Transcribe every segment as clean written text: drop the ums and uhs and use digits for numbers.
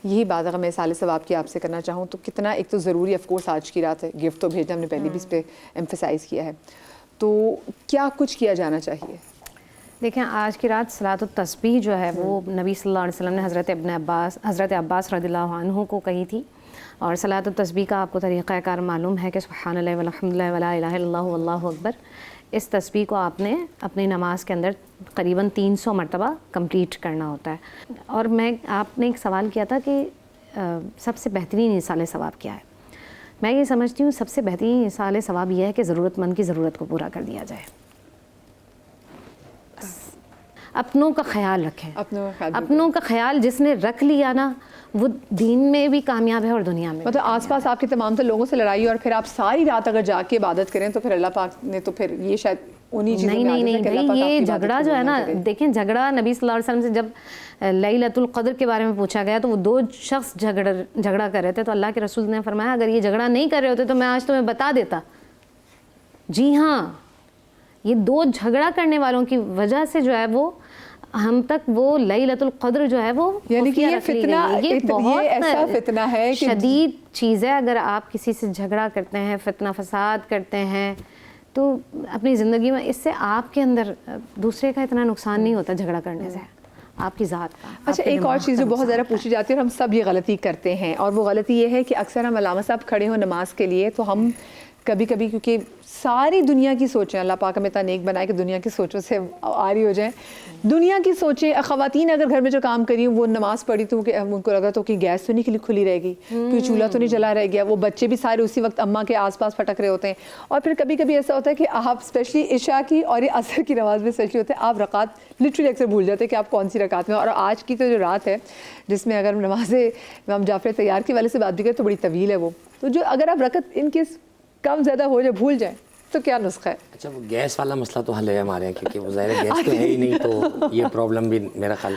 یہی بات اگر میں سال ثواب کی آپ سے کرنا چاہوں تو کتنا ایک تو ضروری آف کورس آج کی رات ہے، گفٹ تو بھیجنا، ہم نے پہلے بھی اس پہ ایمفسائز کیا ہے، تو کیا کچھ کیا جانا چاہیے؟ دیکھیں آج کی رات صلاۃ التسبیح جو ہے وہ نبی صلی اللہ علیہ وسلم نے حضرت عباس رضی اللہ عنہ کو کہی تھی، اور صلاۃ التسبیح کا آپ کو طریقہ کار معلوم ہے کہ سبحان اللہ والحمد للہ ولا الہ الا اللہ واللہ اکبر. اس تسبیح کو آپ نے اپنی نماز کے اندر قریباً 300 مرتبہ کمپلیٹ کرنا ہوتا ہے. اور آپ نے ایک سوال کیا تھا کہ سب سے بہترین ایصال ثواب کیا ہے. میں یہ سمجھتی ہوں سب سے بہترین ایصال ثواب یہ ہے کہ ضرورت مند کی ضرورت کو پورا کر دیا جائے. اپنوں کا خیال رکھیں. اپنوں کا خیال جس نے رکھ لیا نا وہ دین میں بھی کامیاب ہے اور دنیا میں. مطلب آس پاس آپ کے تمام تر لوگوں سے لڑائی اور پھر آپ ساری رات اگر جا کے عبادت کریں تو پھر اللہ پاک نے تو پھر یہ شاید انہی چیزوں میں نہیں بھائی یہ جھگڑا جو ہے نا، دیکھیں جھگڑا نبی صلی اللہ علیہ وسلم سے جب لیلۃ القدر کے بارے میں پوچھا گیا تو وہ 2 شخص جھگڑا کر رہے تھے، تو اللہ کے رسول نے فرمایا اگر یہ جھگڑا نہیں کر رہے ہوتے تو میں آج تمہیں بتا دیتا. جی ہاں، یہ 2 جھگڑا کرنے والوں کی وجہ سے جو ہے وہ ہم تک وہ لیلۃ القدر جو ہے وہ یعنی کہ یہ فتنہ، یہ بہت ایسا فتنہ ہے کہ شدید چیز ہے. اگر آپ کسی سے جھگڑا کرتے ہیں، فتنہ فساد کرتے ہیں تو اپنی زندگی میں اس سے آپ کے اندر دوسرے کا اتنا نقصان نہیں ہوتا جھگڑا کرنے سے، آپ کی ذات کا. اچھا ایک اور چیز جو بہت زیادہ پوچھی جاتی ہے اور ہم سب یہ غلطی کرتے ہیں، اور وہ غلطی یہ ہے کہ اکثر ہم علامہ صاحب کھڑے ہوں نماز کے لیے تو ہم کبھی کبھی کیونکہ ساری دنیا کی سوچیں، اللہ پاک ہمیں اتنا نیک بنائے کہ دنیا کی سوچوں سے آری ہو جائیں. دنیا کی سوچیں، خواتین اگر گھر میں جو کام کری وہ نماز پڑھی تو ان کو لگا تو کہ گیس تو نہیں کھلی رہے گی، کوئی چولہا تو نہیں جلا رہ گیا. وہ بچے بھی سارے اسی وقت اماں کے آس پاس پھٹک رہے ہوتے ہیں. اور پھر کبھی کبھی ایسا ہوتا ہے کہ آپ اسپیشلی عشاء کی اور یہ عصر کی نماز میں اسپیشلی ہوتے ہیں آپ رکعت لٹرلی اکثر بھول جاتے ہیں کہ آپ کون سی رکعت میں. اور آج کی تو جو رات ہے جس میں اگر نماز امام جعفر طیار کے والے سے بات بھی کریں تو بڑی طویل ہے وہ، تو جو اگر آپ رکعت ان کے کم زیادہ ہو جائے بھول جائیں تو کیا نسخہ ہے؟ اچھا وہ گیس والا مسئلہ تو حل ہے ہمارے یہاں، کیونکہ وہ ظاہر گیس تو ہے ہی نہیں، تو یہ پرابلم بھی میرا خیال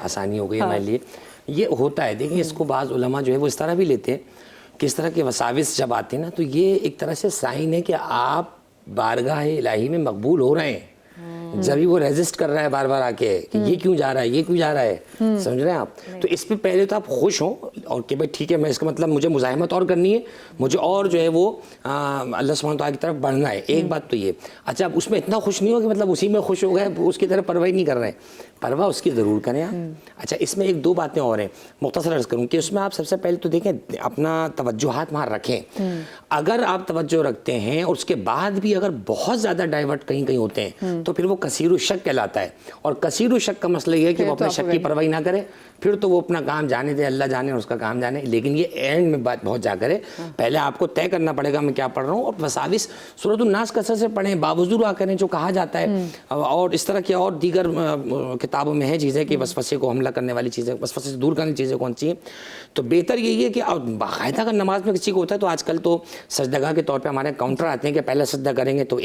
آسانی ہو گئی ہمارے لیے. یہ ہوتا ہے دیکھیں، اس کو بعض علماء جو ہے وہ اس طرح بھی لیتے ہیں کہ اس طرح کے وساوس جب آتے ہیں نا تو یہ ایک طرح سے سائن ہے کہ آپ بارگاہ الہی میں مقبول ہو رہے ہیں. جبھی وہ ریزسٹ کر رہا ہے بار بار آ کے کہ یہ کیوں جا رہا ہے، یہ کیوں جا رہا ہے، سمجھ رہے ہیں آپ. تو اس پہ پہلے تو آپ خوش ہوں اور کہ بھائی ٹھیک ہے، میں اس کا مطلب مجھے مزاحمت اور کرنی ہے، مجھے اور جو ہے وہ اللہ سبحانہ وتعالیٰ کی طرف بڑھنا ہے. ایک بات تو یہ. اچھا اب اس میں اتنا خوش نہیں ہو کہ مطلب اسی میں خوش ہو گئے، اس کی طرف پرواہ نہیں کر رہے ہیں. پرواہ اس کی ضرور کریں آپ. اچھا اس میں 1-2 باتیں اور ہیں مختصر عرض کروں کہ اس میں آپ سب سے پہلے تو دیکھیں اپنا توجہات وہاں رکھیں. اگر آپ توجہ رکھتے ہیں اور اس کے بعد بھی اگر بہت زیادہ ڈائیورٹ کہیں ہوتے ہیں تو پھر وہ کثیر الشک کہلاتا ہے. اور کثیر الشک کا مسئلہ یہ ہے کہ وہ اپنے شک کی پرواہ نہ کرے، پھر تو وہ اپنا کام جانے دے، اللہ جانے اور اس کا کام جانے. لیکن یہ اینڈ میں بات بہت جا کرے، پہلے آپ کو طے کرنا پڑے گا میں کیا پڑھ رہا ہوں. اور وساوس سورۃ الناس کثرت سے پڑھیں، باوضو دعا کریں جو کہا جاتا ہے. اور اس طرح کی اور دیگر کتابوں میں ہے چیزیں کہ وسوسے کو حملہ کرنے والی چیزیں، وسوسے سے دور کرنے چیزیں کون سی ہیں. تو بہتر یہی ہے کہ باقاعدہ اگر نماز میں کسی کو ہوتا ہے تو آج کل تو سجدگاہ کے طور پہ ہمارے کاؤنٹر آتے ہیں کہ پہلے سجدہ کریں گے تو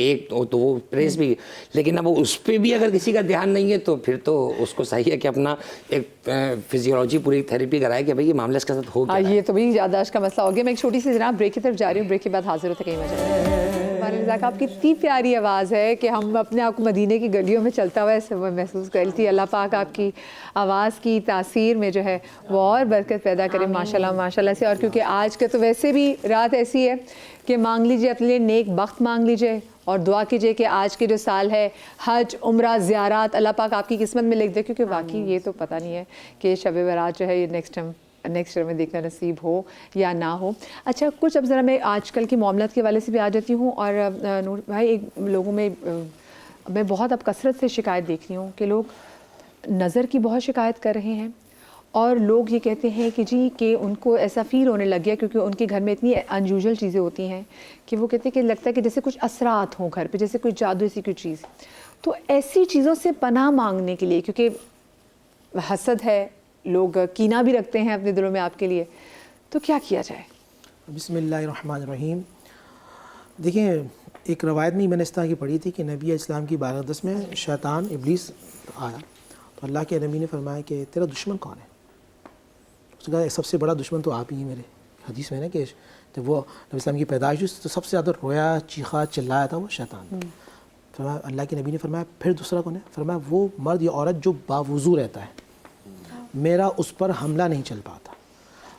وہ پریس بھی، لیکن اب اس پہ بھی اگر کسی کا دھیان نہیں ہے تو پھر تو اس کو صحیح ہے کہ اپنا ایک فزیولوجی پوری تھیراپی کرائے کہ بھائی یہ معاملہ اس کے ساتھ ہو گیا. یہ تو بھی یادداشت کا مسئلہ ہو گیا. میں ایک چھوٹی سی جناب بریک کی طرف جا رہی ہوں، بریک کے بعد حاضر ہوتے کہیں ہمارے رضا کا آپ کی اتنی پیاری آواز ہے کہ ہم اپنے آپ کو مدینے کی گلیوں میں چلتا ہوا ایسے محسوس کر لیتی. اللہ پاک آپ کی آواز کی تاثیر میں جو ہے وہ اور برکت پیدا کرے ماشاءاللہ ماشاءاللہ سے. اور کیونکہ آج کے تو ویسے بھی رات ایسی ہے کہ مانگ لیجئے اپنے لیے نیک بخت مانگ لیجئے اور دعا کیجئے کہ آج کے جو سال ہے حج عمرہ زیارات اللہ پاک آپ کی قسمت میں لکھ دے. کیونکہ واقعی یہ تو پتہ نہیں ہے کہ شب برات جو ہے یہ نیکسٹ ایئر میں دیکھنا نصیب ہو یا نہ ہو. اچھا کچھ اب ذرا میں آج کل کی معاملات کے حوالے سے بھی آ جاتی ہوں. اور نور بھائی ایک لوگوں میں بہت اب کثرت سے شکایت دیکھ رہی ہوں کہ لوگ نظر کی بہت شکایت کر رہے ہیں. اور لوگ یہ کہتے ہیں کہ جی کہ ان کو ایسا فیل ہونے لگ گیا کیونکہ ان کے گھر میں اتنی انیوژل چیزیں ہوتی ہیں کہ وہ کہتے ہیں کہ لگتا ہے کہ جیسے کچھ اثرات ہوں گھر پہ، جیسے کوئی جادو ایسی کوئی چیز. تو ایسی چیزوں سے پناہ مانگنے کے لیے، کیونکہ حسد ہے، لوگ کینہ بھی رکھتے ہیں اپنے دلوں میں آپ کے لیے، تو کیا کیا جائے؟ بسم اللہ الرحمن الرحیم. دیکھیں ایک روایت میں میں نے اس طرح کی پڑھی تھی کہ نبی اسلام کی بارگاہ میں شیطان ابلیس آیا تو اللہ کے نبی نے فرمایا کہ تیرا دشمن کون ہے؟ اس نے کہا سب سے بڑا دشمن تو آپ ہی ہیں میرے. حدیث میں نا کہ جب وہ نبی اسلام کی پیدائش ہوئی تو سب سے زیادہ رویا چیخا چلایا تھا وہ شیطان. فرمایا اللہ کے نبی نے فرمایا پھر دوسرا کون ہے؟ فرمایا وہ مرد یا عورت جو باوضو رہتا ہے، میرا اس پر حملہ نہیں چل پاتا.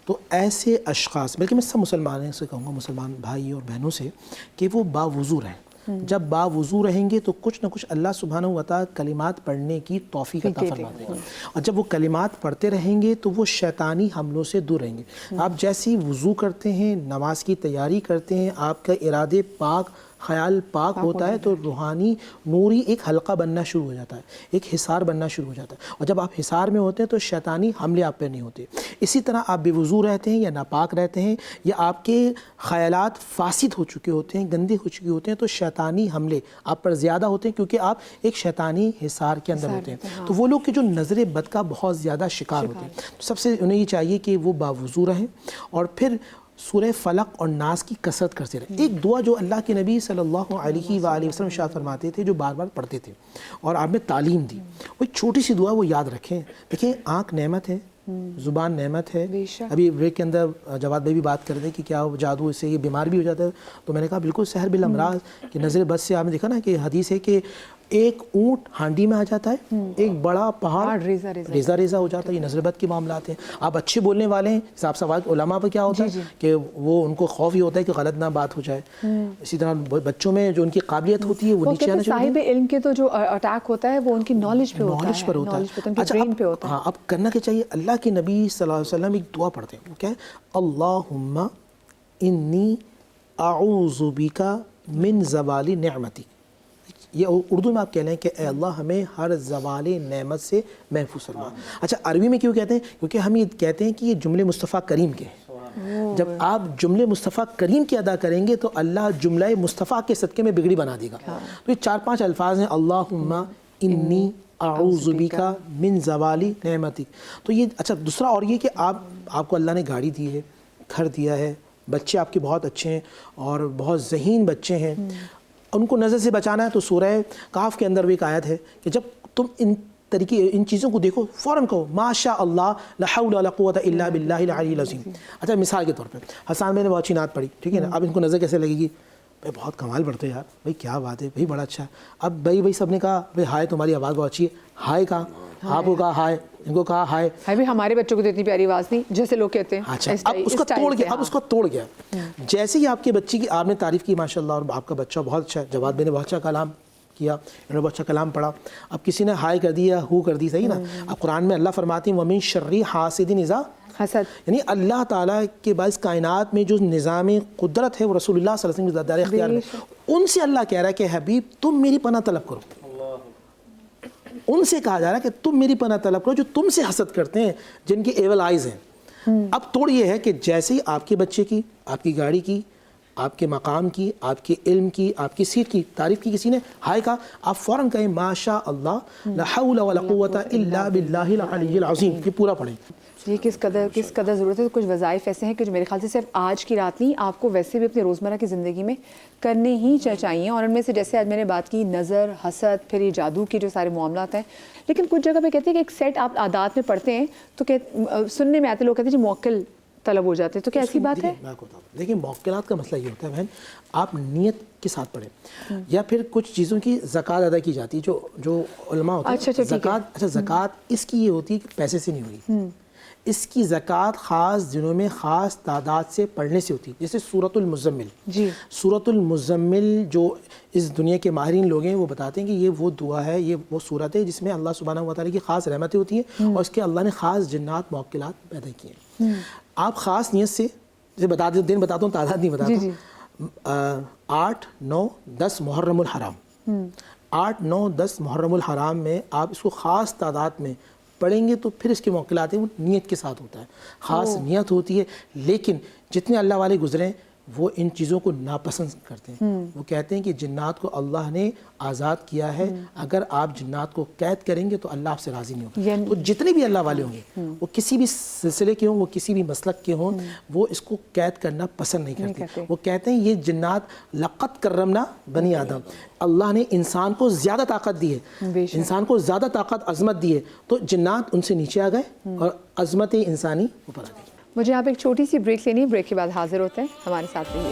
تو ایسے اشخاص، بلکہ میں سب مسلمانوں سے کہوں گا، مسلمان بھائی اور بہنوں سے، کہ وہ باوضو رہیں. جب باوضو رہیں گے تو کچھ نہ کچھ اللہ سبحانہ و تعالیٰ کلمات پڑھنے کی توفیق عطا فرما دے گا. اور جب وہ کلمات پڑھتے رہیں گے تو وہ شیطانی حملوں سے دور رہیں گے. آپ جیسے ہی وضو کرتے ہیں، نماز کی تیاری کرتے ہیں، آپ کا ارادے پاک، خیال پاک ہوتا ہے، تو روحانی نوری ایک حلقہ بننا شروع ہو جاتا ہے، ایک حصار بننا شروع ہو جاتا ہے. اور جب آپ حصار میں ہوتے ہیں تو شیطانی حملے آپ پہ نہیں ہوتے. اسی طرح آپ بے وضو رہتے ہیں یا ناپاک رہتے ہیں، یا آپ کے خیالات فاسد ہو چکے ہوتے ہیں، گندے ہو چکے ہوتے ہیں، تو شیطانی حملے آپ پر زیادہ ہوتے ہیں، کیونکہ آپ ایک شیطانی حصار کے اندر ہوتے ہیں. تو وہ لوگ کہ جو نظر بد کا بہت زیادہ شکار ہوتے ہیں، تو سب سے انہیں یہ چاہیے کہ وہ باوضو رہیں اور پھر سورہ فلق اور ناس کی کثرت کرتے رہیں. ایک دعا جو اللہ کے نبی صلی اللہ علیہ وآلہ وسلم ارشاد فرماتے تھے، جو بار بار پڑھتے تھے اور آپ نے تعلیم دی، وہ ایک چھوٹی سی دعا، وہ یاد رکھیں. دیکھیں، آنکھ نعمت ہے، زبان نعمت ہے. ابھی بریک کے اندر جواد بھائی بھی بات کر رہے ہیں کہ کیا جادو سے یہ بیمار بھی ہو جاتا ہے، تو میں نے کہا بالکل سحر بالامراض، کہ نظر بد سے آپ نے دیکھا نا کہ حدیث ہے کہ ایک اونٹ ہانڈی میں آ جاتا ہے، ایک بڑا پہاڑ ریزہ ریزہ ہو جاتا ہے. یہ نظر بد کے معاملات ہیں. آپ اچھے بولنے والے ہیں، صاحب سوال علماء پہ کیا ہوتا ہے کہ وہ ان کو خوف ہی ہوتا ہے کہ غلط نہ بات ہو جائے. اسی طرح بچوں میں جو ان کی قابلیت ہوتی ہے وہ نیچے آنا چاہیے. صاحب علم کے تو جو اٹیک ہوتا ہے وہ ان کی نالج پہ ہوتا ہے، نالج پر ہوتا ہے. اچھا، ہاں، اب کرنا کیا چاہیے؟ اللہ کے نبی صلی اللہ علیہ وسلم ایک دعا پڑھتے ہیں، وہ کیا ہے؟ اللہم انی اعوذ بک من زوال نعمتی. یہ اردو میں آپ کہہ لیں کہ اے اللہ ہمیں ہر زوال نعمت سے محفوظ فرما. اچھا، عربی میں کیوں کہتے ہیں؟ کیونکہ ہم یہ کہتے ہیں کہ یہ جملے مصطفیٰ کریم کے ہیں. جب آپ جملے مصطفیٰ کریم کی ادا کریں گے تو اللہ جملہ مصطفیٰ کے صدقے میں بگڑی بنا دے گا. تو یہ 4-5 الفاظ ہیں، اللہم انی اعوذ بک من زوال نعمتک. تو یہ اچھا، دوسرا اور یہ کہ آپ کو اللہ نے گاڑی دی ہے، گھر دیا ہے، بچے آپ کے بہت اچھے ہیں اور بہت ذہین بچے ہیں، ان کو نظر سے بچانا ہے. تو سورہ کہف کے اندر بھی ایک آیت ہے کہ جب تم ان چیزوں کو دیکھو فوراً کہو ماشاء اللہ لا حول ولا قوت الا باللہ العلی العظیم. اچھا، مثال کے طور پہ حسان بھائی نے بہت اچھی نعت پڑھی، ٹھیک ہے نا، اب ان کو نظر کیسے لگے گی؟ بھائی بہت کمال پڑھتے یار، بھائی کیا بات ہے، بھائی بڑا اچھا ہے. اب بھائی سب نے کہا بھائی ہائے تمہاری آواز بہت اچھی ہے، ہائے کہا، آپ کو کہا ہائے، ان کو کہا ہائے. بھائی ہمارے بچوں کو تو اتنی پیاری آواز نہیں جیسے لوگ کہتے ہیں. اچھا، اب اس کو توڑ گیا، اب اس کو توڑ گیا. جیسے ہی آپ کے بچے کی آپ نے تعریف کی ماشاء اللہ، اور آپ کا بچہ بہت اچھا ہے، جواد بھائی نے بہت اچھا کلام کیا، انہوں نے بہت اچھا کلام پڑھا. اب کسی نے ہائے کر دیا، ہو کر دی، صحیح نا. اب قرآن میں اللہ فرماتے ہیں وَمِن شَرِّ حَاسِدٍ اِذَا حسد، یعنی اللہ تعالیٰ کے بعد کائنات میں جو نظام قدرت ہے وہ رسول اللہ صلی اللہ علیہ وسلم کے دار اختیار میں، ان سے اللہ کہہ رہا ہے کہ حبیب تم میری پناہ طلب کرو. ان سے کہا جا رہا ہے کہ تم میری پناہ طلب کرو جو تم سے حسد کرتے ہیں، جن کے ایول آئیز ہیں. اب توڑ یہ ہے کہ جیسے ہی آپ کے بچے کی، آپ کی گاڑی کی، آپ کے مقام کی، آپ کے علم کی، آپ کی سیٹ کی تعریف کی کسی نے، ہائے کہا، آپ فوراً کہیں ماشاء اللہ لا حول ولا قوت الا باللہ العلی العظیم. یہ پورا پڑھیں. یہ کس قدر ضرورت ہے. کچھ وظائف ایسے ہیں کہ جو میرے خیال سے صرف آج کی رات نہیں، آپ کو ویسے بھی اپنی روزمرہ کی زندگی میں کرنے ہی چاہیے. اور ان میں سے جیسے آج میں نے بات کی نظر، حسد، پھر یہ جادو کے جو سارے معاملات ہیں. لیکن کچھ جگہ پہ کہتے ہیں کہ ایک سیٹ آپ عادات میں پڑھتے ہیں تو سننے میں آتے لوگ کہتے ہیں جی موکل طلب ہو جاتے ہیں، تو کیا ایسی بات ہے؟ دیکھیں، موکلات کا مسئلہ یہ ہوتا ہے بہن، آپ نیت کے ساتھ پڑھیں، یا پھر کچھ چیزوں کی زکوٰۃ ادا کی جاتی ہے جو علماء ہوتے ہیں. زکوٰۃ، اچھا زکوٰۃ اس کی یہ ہوتی ہے کہ پیسے سے نہیں ہوئی، اس کی زکوٰۃ خاص دنوں میں خاص تعداد سے پڑھنے سے ہوتی ہے. جیسے سورۃ المزمل، سورۃ المزمل جو اس دنیا کے ماہرین لوگ ہیں وہ بتاتے ہیں کہ یہ وہ دعا ہے، یہ وہ سورت ہے جس میں اللہ سبحانہ و تعالیٰ کی خاص رحمتیں ہوتی ہیں اور اس کے اللہ نے خاص جنات موکلات پیدا کیے ہیں. آپ خاص نیت سے، جیسے بتا دیں، دن بتاتا ہوں، تعداد نہیں بتاتا ہوں. 8، 9، 10 محرم الحرام، 8، 9، 10 محرم الحرام میں آپ اس کو خاص تعداد میں پڑھیں گے تو پھر اس کے موکلات ہیں وہ نیت کے ساتھ ہوتا ہے، خاص نیت ہوتی ہے. لیکن جتنے اللہ والے گزرے وہ ان چیزوں کو ناپسند کرتے ہیں. وہ کہتے ہیں کہ جنات کو اللہ نے آزاد کیا ہے، اگر آپ جنات کو قید کریں گے تو اللہ آپ سے راضی نہیں ہوگا. تو جتنے بھی اللہ والے ہوں گے، وہ کسی بھی سلسلے کے ہوں، وہ کسی بھی مسلک کے ہوں، وہ اس کو قید کرنا پسند نہیں کرتے. وہ کہتے ہیں یہ جنات لقد کرمنا بنی آدم، اللہ نے انسان کو زیادہ طاقت دی ہے، انسان کو زیادہ طاقت، عظمت دی ہے، تو جنات ان سے نیچے آ گئے اور عظمت انسانی اوپر آ گئی. مجھے یہاں پہ ایک چھوٹی سی بریک لینی ہے، بریک کے بعد حاضر ہوتے ہیں، ہمارے ساتھ رہیے.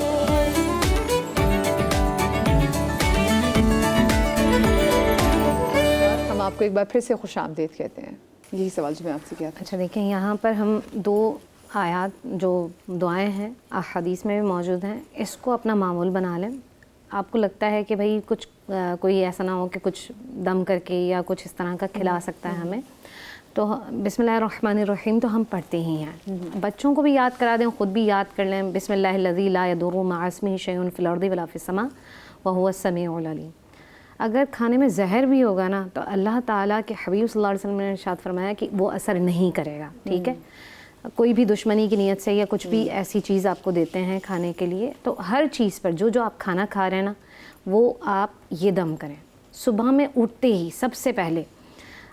ہم آپ کو ایک بار پھر سے خوش آمدید کہتے ہیں. یہی سوال جو میں آپ سے کیا تھا. اچھا دیکھیں، یہاں پر ہم 2 آیات جو دعائیں ہیں احادیث میں بھی موجود ہیں، اس کو اپنا معمول بنا لیں. آپ کو لگتا ہے کہ بھائی کچھ کوئی ایسا نہ ہو کہ کچھ دم کر کے یا کچھ اس طرح کا کھلا سکتا ہے ہمیں، تو بسم اللہ الرحمن الرحیم تو ہم پڑھتے ہی ہیں. بچوں کو بھی یاد کرا دیں، خود بھی یاد کر لیں. بسم اللہ الذی لا یضر مع اسمہ شیء فی الارض ولا فی السماء وہو السمیع العلیم. اگر کھانے میں زہر بھی ہوگا نا تو اللہ تعالیٰ کے حبیب صلی اللہ علیہ وسلم نے ارشاد فرمایا کہ وہ اثر نہیں کرے گا. ٹھیک ہے، کوئی بھی دشمنی کی نیت سے یا کچھ بھی ایسی چیز آپ کو دیتے ہیں کھانے کے لیے، تو ہر چیز پر جو آپ کھانا کھا رہے ہیں نا وہ آپ یہ دم کریں. صبح میں اٹھتے ہی سب سے پہلے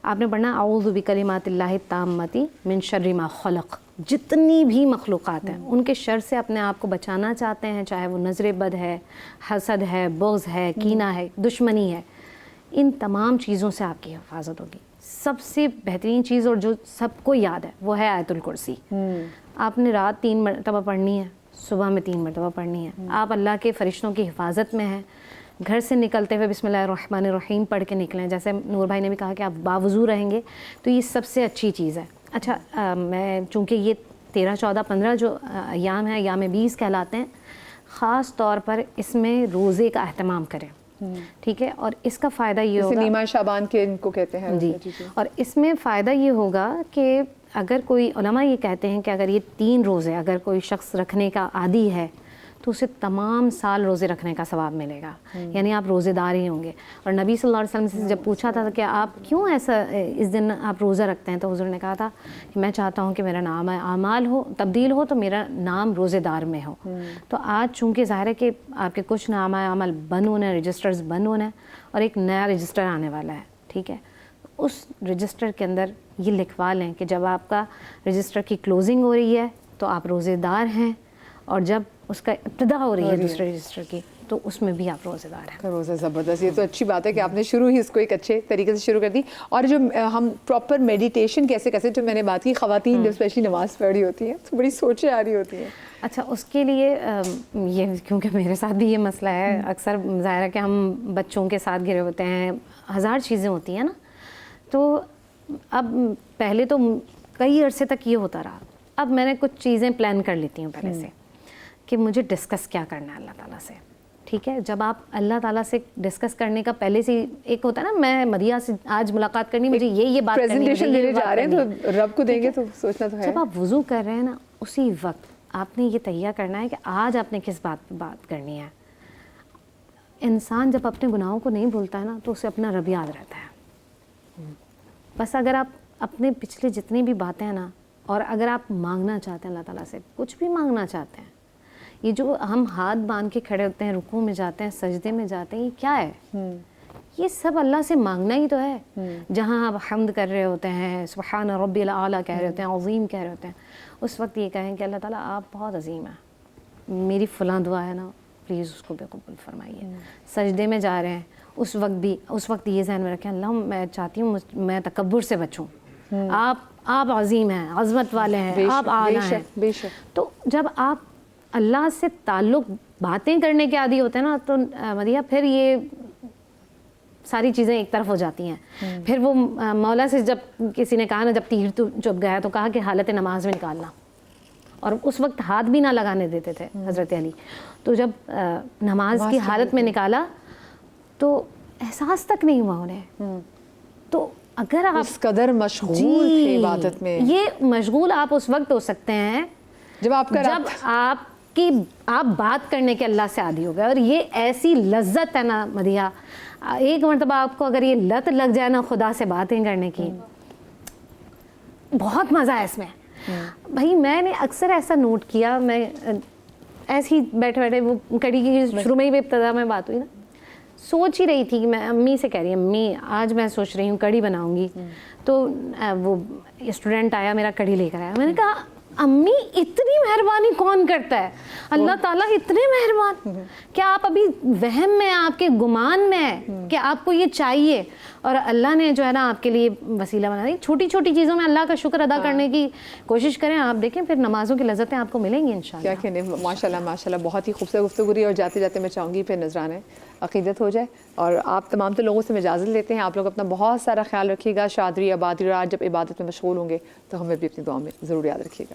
آپ نے پڑھنا اعوذ بکلمات اللہ التامۃ من شر ما خلق. جتنی بھی مخلوقات ہیں ان کے شر سے اپنے آپ کو بچانا چاہتے ہیں، چاہے وہ نظر بد ہے، حسد ہے، بغض ہے، کینہ ہے، دشمنی ہے، ان تمام چیزوں سے آپ کی حفاظت ہوگی. سب سے بہترین چیز اور جو سب کو یاد ہے وہ ہے آیت الکرسی. آپ نے رات 3 مرتبہ پڑھنی ہے، صبح میں 3 مرتبہ پڑھنی ہے. آپ اللہ کے فرشتوں کی حفاظت میں ہیں. گھر سے نکلتے ہوئے بسم اللہ الرحمن الرحیم پڑھ کے نکلیں. جیسے نور بھائی نے بھی کہا کہ آپ باوضو رہیں گے تو یہ سب سے اچھی چیز ہے. اچھا میں چونکہ یہ 13، 14، 15 جو ایام ہیں، ایام 20 کہلاتے ہیں، خاص طور پر اس میں روزے کا اہتمام کریں. ٹھیک ہے، اور اس کا فائدہ یہ ہوگا، نیمہ شعبان کے ان کو کہتے ہیں جی، اور اس میں فائدہ یہ ہوگا کہ اگر کوئی علماء یہ کہتے ہیں کہ اگر یہ 3 روزے اگر کوئی شخص رکھنے کا عادی ہے تو اسے تمام سال روزے رکھنے کا ثواب ملے گا. یعنی آپ روزے دار ہی ہوں گے. اور نبی صلی اللہ علیہ وسلم سے جب پوچھا تھا کہ آپ کیوں ایسا اس دن آپ روزہ رکھتے ہیں، تو حضور نے کہا تھا کہ میں چاہتا ہوں کہ میرا نام اعمال ہو تبدیل ہو تو میرا نام روزے دار میں ہو. تو آج چونکہ ظاہر ہے کہ آپ کے کچھ نام عمل بند ہونے، رجسٹرز بند ہونے، اور ایک نیا رجسٹر آنے والا ہے. ٹھیک ہے، اس رجسٹر کے اندر یہ لکھوا لیں کہ جب آپ کا رجسٹر کی کلوزنگ ہو رہی ہے تو آپ روزے دار ہیں، اور جب اس کا ابتدا ہو رہی ہے دوسرے رجسٹر کی تو اس میں بھی آپ روزے دار ہیں. روزہ زبردست. یہ تو اچھی بات ہے کہ آپ نے شروع ہی اس کو ایک اچھے طریقے سے شروع کر دی. اور جو ہم پراپر میڈیٹیشن کیسے جو میں نے بات کی، خواتین جو اسپیشلی نماز پڑھ رہی ہوتی ہیں تو بڑی سوچیں آ رہی ہوتی ہیں. اچھا، اس کے لیے یہ کیونکہ میرے ساتھ بھی یہ مسئلہ ہے، اکثر ظاہر ہے کہ ہم بچوں کے ساتھ گھرے ہوتے ہیں، ہزار چیزیں ہوتی ہیں نا، تو اب پہلے تو کئی عرصے تک یہ ہوتا رہا. اب میں نے کچھ چیزیں پلان کر لیتی ہوں پہلے سے کہ مجھے ڈسکس کیا کرنا ہے اللہ تعالیٰ سے. ٹھیک ہے، جب آپ اللہ تعالیٰ سے ڈسکس کرنے کا پہلے سے ایک ہوتا ہے نا، میں مدیہ سے آج ملاقات کرنی، مجھے یہ بات کرنی، پریزنٹیشن دینے جا رہے ہیں تو رب کو دیں گے تو سوچنا تو ہے. جب آپ وضو کر رہے ہیں نا اسی وقت آپ نے یہ تہیہ کرنا ہے کہ آج آپ نے کس بات پہ بات کرنی ہے. انسان جب اپنے گناہوں کو نہیں بھولتا ہے نا تو اسے اپنا رب یاد رہتا ہے. بس اگر آپ اپنے پچھلے جتنی بھی باتیں ہیں نا، اور اگر آپ مانگنا چاہتے ہیں اللہ تعالیٰ سے، کچھ بھی مانگنا چاہتے ہیں، یہ جو ہم ہاتھ باندھ کے کھڑے ہوتے ہیں، رکوع میں جاتے ہیں، سجدے میں جاتے ہیں، یہ کیا ہے؟ یہ سب اللہ سے مانگنا ہی تو ہے. جہاں آپ حمد کر رہے ہوتے ہیں، سبحان ربی الاعلیٰ کہہ رہے ہوتے ہیں، عظیم کہہ رہے ہوتے ہیں، اس وقت یہ کہیں کہ اللہ تعالیٰ آپ بہت عظیم ہیں، میری فلاں دعا ہے نا پلیز اس کو بے قبول فرمائیے. سجدے میں جا رہے ہیں اس وقت یہ ذہن میں رکھیں اللہ میں چاہتی ہوں میں تکبر سے بچوں، آپ عظیم ہیں، عظمت والے ہیں، آپ اعلیٰ ہیں. بے شک. تو جب آپ اللہ سے تعلق باتیں کرنے کے عادی ہوتے ہیں نا تو مدیہ پھر یہ ساری چیزیں ایک طرف ہو جاتی ہیں. پھر وہ مولا سے جب کسی نے کہا نا جب تیر تو چپ گیا تو کہا کہ حالت نماز میں نکالنا، اور اس وقت ہاتھ بھی نہ لگانے دیتے تھے حضرت علی. تو جب نماز کی حالت میں نکالا تو احساس تک نہیں ہوا انہیں. تو اگر آپ اس قدر مشغول تھے عبادت میں، یہ مشغول آپ اس وقت ہو سکتے ہیں جب آپ بات کرنے کے اللہ سے عادی ہو گئے. اور یہ ایسی لذت ہے نا مدیہ، ایک مرتبہ آپ کو اگر یہ لت لگ جائے نا خدا سے باتیں کرنے کی، بہت مزہ ہے اس میں. بھائی میں نے اکثر ایسا نوٹ کیا، میں ایسے ہی بیٹھے وہ کڑی کی شروع میں ہی ابتدا میں بات ہوئی نا، سوچ ہی رہی تھی کہ میں امی سے کہہ رہی ہوں امی آج میں سوچ رہی ہوں کڑی بناؤں گی. تو وہ اسٹوڈنٹ آیا میرا کڑی لے کر آیا، میں نے کہا امی اتنی مہربانی کون کرتا ہے؟ اللہ تعالیٰ اتنے مہربان. کیا آپ ابھی وہم میں، آپ کے گمان میں ہے کہ آپ کو یہ چاہیے، اور اللہ نے جو ہے نا آپ کے لیے وسیلہ بنا دی. چھوٹی چھوٹی چیزوں میں اللہ کا شکر ادا کرنے کی کوشش کریں. آپ دیکھیں پھر نمازوں کی لذتیں آپ کو ملیں گی انشاءاللہ. کیا کہنے، ماشاءاللہ ماشاءاللہ، بہت ہی خوبصورت گفتگو رہی. اور جاتے جاتے میں چاہوں گی پھر نذرانہ عقیدت ہو جائے. اور آپ تمام تو لوگوں سے میں اجازت لیتے ہیں. آپ لوگ اپنا بہت سارا خیال رکھیے گا. شادری آبادی، اور آج جب عبادت میں مشغول ہوں گے تو ہمیں بھی اپنی دعا میں ضرور یاد رکھیے گا.